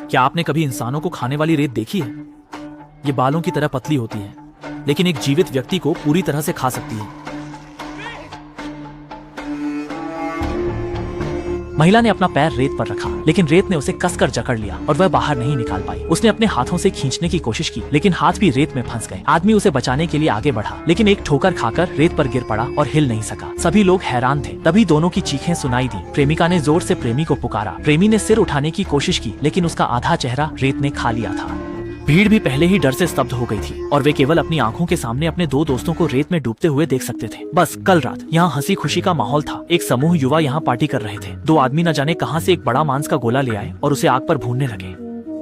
क्या आपने कभी इंसानों को खाने वाली रेत देखी है? ये बालों की तरह पतली होती है, लेकिन एक जीवित व्यक्ति को पूरी तरह से खा सकती है। महिला ने अपना पैर रेत पर रखा, लेकिन रेत ने उसे कसकर जकड़ लिया और वह बाहर नहीं निकाल पाई। उसने अपने हाथों से खींचने की कोशिश की, लेकिन हाथ भी रेत में फंस गए। आदमी उसे बचाने के लिए आगे बढ़ा, लेकिन एक ठोकर खाकर रेत पर गिर पड़ा और हिल नहीं सका। सभी लोग हैरान थे। तभी दोनों की चीखें सुनाई दी। प्रेमिका ने जोर से प्रेमी को पुकारा। प्रेमी ने सिर उठाने की कोशिश की, लेकिन उसका आधा चेहरा रेत ने खा लिया था। भीड़ भी पहले ही डर से स्तब्ध हो गई थी और वे केवल अपनी आंखों के सामने अपने दो दोस्तों को रेत में डूबते हुए देख सकते थे। बस कल रात यहाँ हंसी खुशी का माहौल था। एक समूह युवा यहाँ पार्टी कर रहे थे। दो आदमी न जाने कहां से एक बड़ा मांस का गोला ले आए और उसे आग पर भूनने लगे।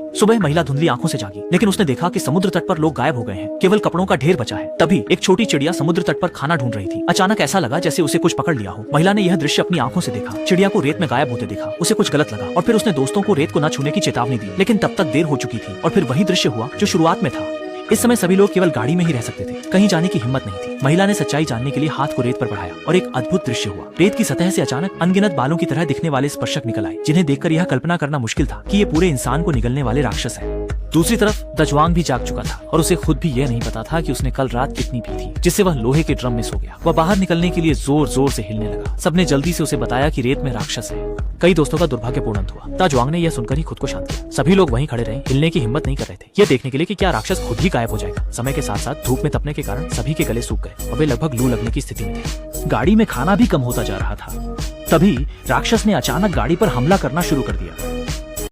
सुबह महिला धुंधली आंखों से जागी, लेकिन उसने देखा कि समुद्र तट पर लोग गायब हो गए हैं। केवल कपड़ों का ढेर बचा है। तभी एक छोटी चिड़िया समुद्र तट पर खाना ढूंढ रही थी। अचानक ऐसा लगा जैसे उसे कुछ पकड़ लिया हो। महिला ने यह दृश्य अपनी आंखों से देखा। चिड़िया को रेत में गायब होते देखा। उसे कुछ गलत लगा और फिर उसने दोस्तों को रेत को न छूने की चेतावनी दी, लेकिन तब तक देर हो चुकी थी और फिर वही दृश्य हुआ जो शुरुआत में था। इस समय सभी लोग केवल गाड़ी में ही रह सकते थे। कहीं जाने की हिम्मत नहीं थी। महिला ने सच्चाई जानने के लिए हाथ को रेत पर बढ़ाया और एक अद्भुत दृश्य हुआ। रेत की सतह से अचानक अनगिनत बालों की तरह दिखने वाले स्पर्शक निकल आए, जिन्हें देखकर यह कल्पना करना मुश्किल था कि ये पूरे इंसान को निगलने वाले राक्षस हैं। दूसरी तरफ दजवांग भी जाग चुका था और उसे खुद भी यह नहीं पता था कि उसने कल रात कितनी पी थी, जिससे वह लोहे के ड्रम में सो गया। वह बाहर निकलने के लिए जोर जोर से हिलने लगा। सबने जल्दी से उसे बताया कि रेत में राक्षस है। कई दोस्तों का दुर्भाग्यपूर्ण अंत हुआ। ताजवांग ने यह सुनकर ही खुद को शांत किया। सभी लोग वहीं खड़े रहे, हिलने की हिम्मत नहीं कर रहे थे, यह देखने के लिए कि क्या राक्षस खुद ही गायब हो जाएगा। समय के साथ साथ धूप में तपने के कारण सभी के गले सूख गए और वे लगभग लू लगने की स्थिति में थे। गाड़ी में खाना भी कम होता जा रहा था। तभी राक्षस ने अचानक गाड़ी पर हमला करना शुरू कर दिया।